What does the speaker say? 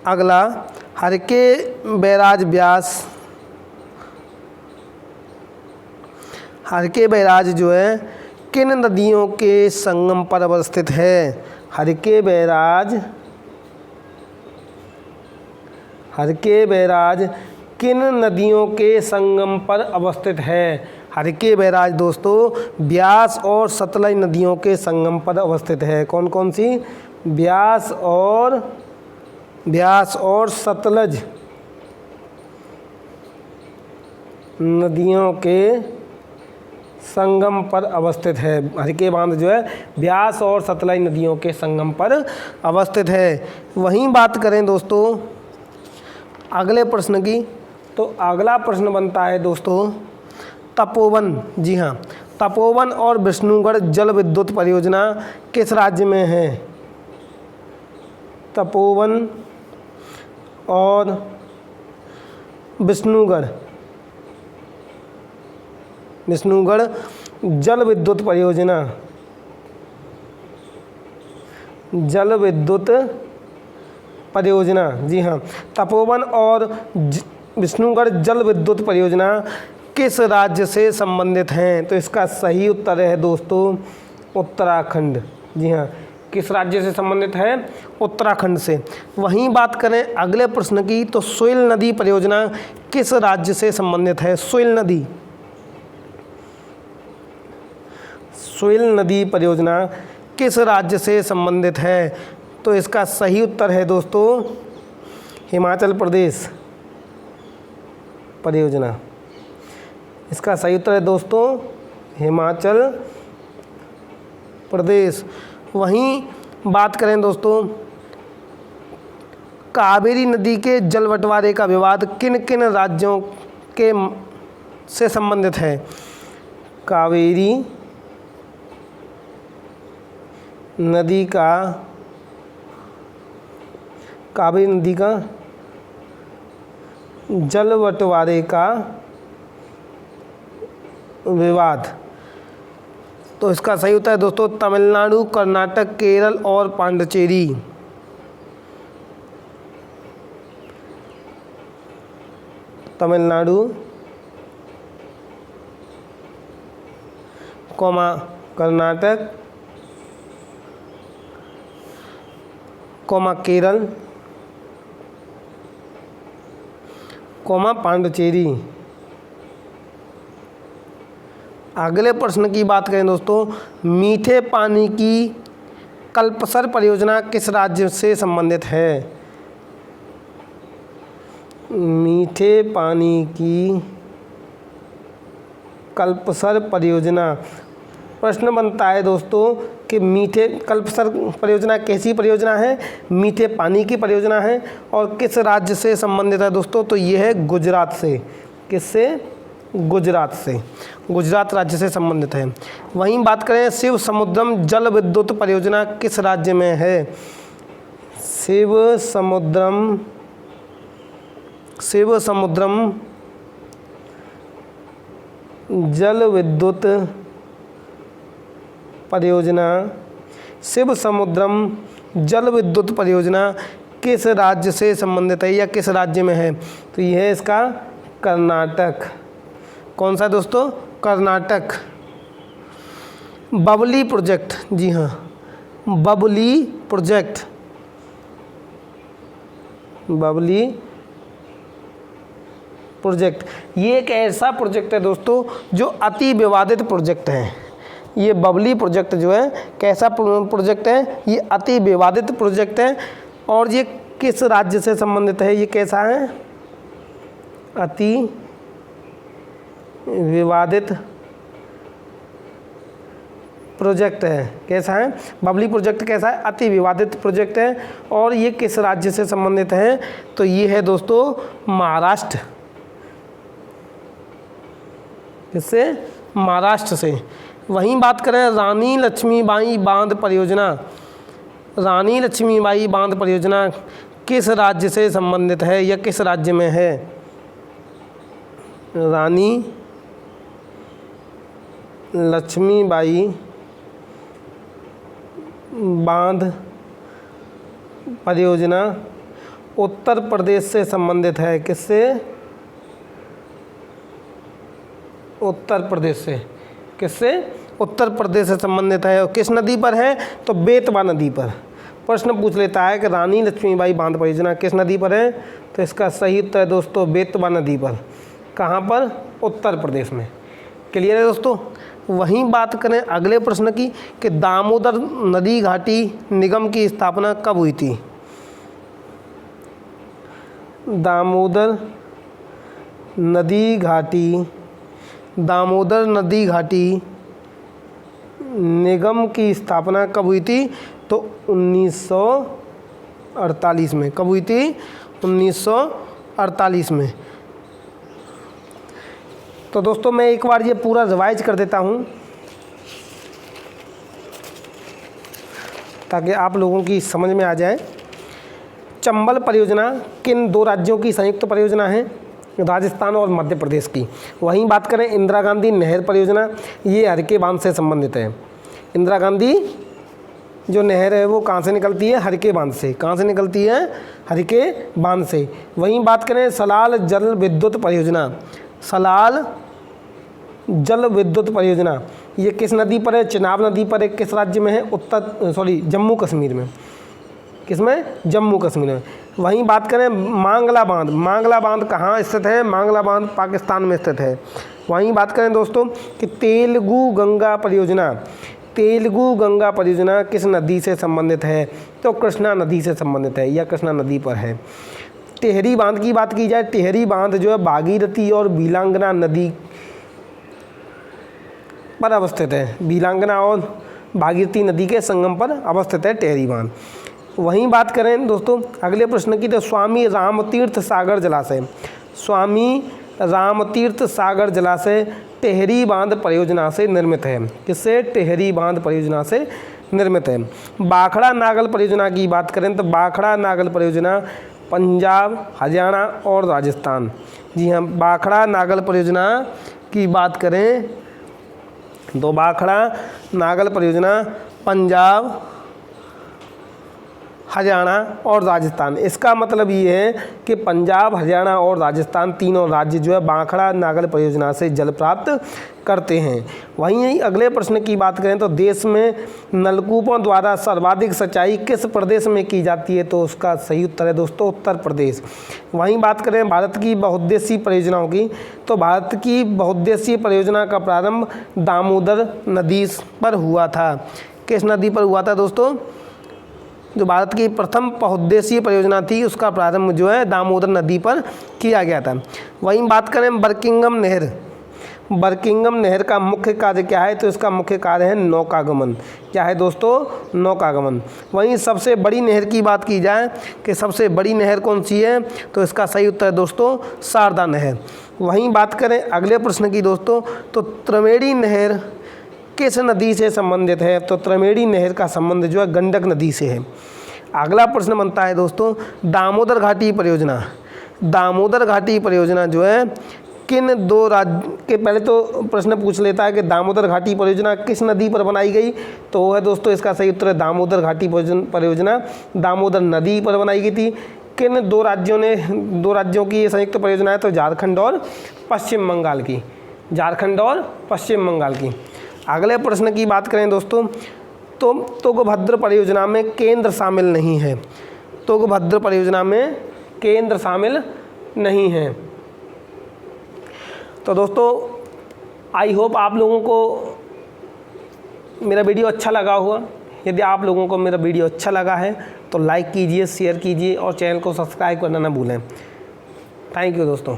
अगला, हरके बैराज व्यास, हरके बैराज जो है किन नदियों के संगम पर अवस्थित है? हरके बैराज, हरके बैराज किन नदियों के संगम पर अवस्थित है? हरके बैराज दोस्तों ब्यास और सतलज नदियों के संगम पर अवस्थित है। कौन कौन सी? ब्यास और सतलज नदियों के संगम पर अवस्थित है। हरके बांध जो है ब्यास और सतलज नदियों के संगम पर अवस्थित है। वहीं बात करें दोस्तों अगले प्रश्न की, तो अगला प्रश्न बनता है दोस्तों तपोवन। जी हाँ, तपोवन और विष्णुगढ़ जल विद्युत परियोजना किस राज्य में है? तपोवन और विष्णुगढ़ जल विद्युत परियोजना, जल विद्युत परियोजना, जी हाँ, तपोवन और विष्णुगढ़ जल विद्युत परियोजना किस राज्य से संबंधित हैं? तो इसका सही उत्तर है दोस्तों उत्तराखंड। जी हाँ, किस राज्य से संबंधित है? उत्तराखंड से। वहीं बात करें अगले प्रश्न की, तो सोइल नदी परियोजना किस राज्य से संबंधित है? सोइल नदी परियोजना किस राज्य से संबंधित है? तो इसका सही उत्तर है दोस्तों हिमाचल प्रदेश परियोजना। इसका सही उत्तर है दोस्तों हिमाचल प्रदेश। वहीं बात करें दोस्तों कावेरी नदी के जल बंटवारे का विवाद किन किन राज्यों के से संबंधित है? कावेरी नदी का जल बंटवारे का विवाद, तो इसका सही उत्तर है दोस्तों तमिलनाडु, कर्नाटक, केरल और पांडिचेरी। तमिलनाडु, कर्नाटक, केरल, पांडिचेरी। अगले प्रश्न की बात करें दोस्तों मीठे पानी की कल्पसर परियोजना किस राज्य से संबंधित है? मीठे पानी की कल्पसर परियोजना, प्रश्न बनता है दोस्तों कि मीठे कल्पसर परियोजना कैसी परियोजना है? मीठे पानी की परियोजना है और किस राज्य से संबंधित है दोस्तों? तो ये है गुजरात से। किससे? गुजरात से, गुजरात राज्य से संबंधित है। वहीं बात करें शिव समुद्रम जल विद्युत परियोजना किस राज्य में है? शिव समुद्रम जल विद्युत परियोजना, शिव समुद्रम जल विद्युत परियोजना किस राज्य से संबंधित है या किस राज्य में है? तो यह है इसका कर्नाटक। कौन सा दोस्तों? कर्नाटक। बबली प्रोजेक्ट, जी हाँ, बबली प्रोजेक्ट ये एक ऐसा प्रोजेक्ट है दोस्तों जो अति विवादित प्रोजेक्ट है। ये बबली प्रोजेक्ट जो है कैसा प्रोजेक्ट है? ये अति विवादित प्रोजेक्ट है। और ये किस राज्य से संबंधित है? ये कैसा है? अति विवादित प्रोजेक्ट है। कैसा है? बबली प्रोजेक्ट कैसा है? अति विवादित प्रोजेक्ट है। और ये किस राज्य से संबंधित है? तो ये है दोस्तों महाराष्ट्र। किससे? महाराष्ट्र से। वहीं बात करें रानी लक्ष्मीबाई बांध परियोजना, रानी लक्ष्मीबाई बांध परियोजना किस राज्य से संबंधित है या किस राज्य में है? रानी लक्ष्मीबाई बांध परियोजना उत्तर प्रदेश से संबंधित है। किससे? उत्तर प्रदेश से। किससे? उत्तर प्रदेश से संबंधित है। और किस नदी पर है? तो बेतवा नदी पर। प्रश्न पूछ लेता है कि रानी लक्ष्मीबाई बांध परियोजना किस नदी पर है? तो इसका सही उत्तर है दोस्तों बेतवा नदी पर। कहाँ पर? उत्तर प्रदेश में। क्लियर है दोस्तों। वहीं बात करें अगले प्रश्न की कि दामोदर नदी घाटी निगम की स्थापना कब हुई थी? दामोदर नदी घाटी निगम की स्थापना कब हुई थी? तो 1948 में। कब हुई थी? 1948 में। तो दोस्तों मैं एक बार ये पूरा रिवाइज कर देता हूँ ताकि आप लोगों की समझ में आ जाए। चंबल परियोजना किन दो राज्यों की संयुक्त परियोजना है? राजस्थान और मध्य प्रदेश की। वहीं बात करें इंदिरा गांधी नहर परियोजना, ये हरके बांध से संबंधित है। इंदिरा गांधी जो नहर है वो कहाँ से निकलती है? हरके बांध से। कहाँ से निकलती है? हरके बांध से। वहीं बात करें सलाल जल विद्युत परियोजना, सलाल जल विद्युत परियोजना ये किस नदी पर है? चिनाब नदी पर है। किस राज्य में है? जम्मू कश्मीर में। किसमें? जम्मू कश्मीर में। वहीं बात करें मांगला बांध, मांगला बांध कहाँ स्थित है? मांगला बांध पाकिस्तान में स्थित है। वहीं बात करें दोस्तों कि तेलुगु गंगा परियोजना, तेलुगु गंगा परियोजना किस नदी से संबंधित है? तो कृष्णा नदी से संबंधित है या कृष्णा नदी पर है। टिहरी बांध की बात की जाए, टिहरी बांध जो है भागीरथी और बीलांगना नदी पर अवस्थित है। बीलांगना और भागीरथी नदी के संगम पर अवस्थित है टिहरी बांध। वहीं बात करें दोस्तों अगले प्रश्न की तो स्वामी रामतीर्थ सागर जलाशय, स्वामी रामतीर्थ सागर जलाशय टिहरी बांध परियोजना से निर्मित है। किससे? टिहरी बांध परियोजना से निर्मित है। बाखड़ा नागल परियोजना की बात करें तो बाखड़ा नागल परियोजना पंजाब, हरियाणा और राजस्थान। जी हाँ, बाखड़ा नागल परियोजना की बात करें तो बाखड़ा नागल परियोजना पंजाब, हरियाणा और राजस्थान। इसका मतलब ये है कि पंजाब, हरियाणा और राजस्थान तीनों राज्य जो है बाखड़ा नागल परियोजना से जल प्राप्त करते हैं। वहीं अगले प्रश्न की बात करें तो देश में नलकूपों द्वारा सर्वाधिक सिंचाई किस प्रदेश में की जाती है? तो उसका सही उत्तर है दोस्तों उत्तर प्रदेश। वहीं बात करें भारत की बहुउद्देशीय परियोजनाओं की तो भारत की बहुउद्देशीय परियोजना का प्रारंभ दामोदर नदी पर हुआ था। किस नदी पर हुआ था दोस्तों? जो भारत की प्रथम बहुउद्देशीय परियोजना थी उसका प्रारंभ जो है दामोदर नदी पर किया गया था। वहीं बात करें बर्किंघम नहर, बर्किंघम नहर का मुख्य कार्य क्या है? तो इसका मुख्य कार्य है नौकागमन। क्या है दोस्तों? नौकागमन। वहीं सबसे बड़ी नहर की बात की जाए कि सबसे बड़ी नहर कौन सी है? तो इसका सही उत्तर है दोस्तों शारदा नहर। वहीं बात करें अगले प्रश्न की दोस्तों तो त्रिवेणी नहर किस नदी से संबंधित है? तो त्रिवेणी नहर का संबंध जो है गंडक नदी से है। अगला प्रश्न बनता है दोस्तों दामोदर घाटी परियोजना, दामोदर घाटी परियोजना जो है किन दो राज्य के? पहले तो प्रश्न पूछ लेता है कि दामोदर घाटी परियोजना किस नदी पर बनाई गई? तो वो है दोस्तों इसका सही उत्तर है दामोदर घाटी परियोजना दामोदर नदी पर बनाई गई थी। किन दो राज्यों की ये संयुक्त परियोजना है? तो झारखंड और पश्चिम बंगाल की, झारखंड और पश्चिम बंगाल की। अगले प्रश्न की बात करें दोस्तों तो तुंगभद्र परियोजना में केंद्र शामिल नहीं है। तुंगभद्र परियोजना में केंद्र शामिल नहीं है। तो दोस्तों आई होप आप लोगों को मेरा वीडियो अच्छा लगा होगा। यदि आप लोगों को मेरा वीडियो अच्छा लगा है तो लाइक कीजिए, शेयर कीजिए और चैनल को सब्सक्राइब करना ना भूलें। थैंक यू दोस्तों।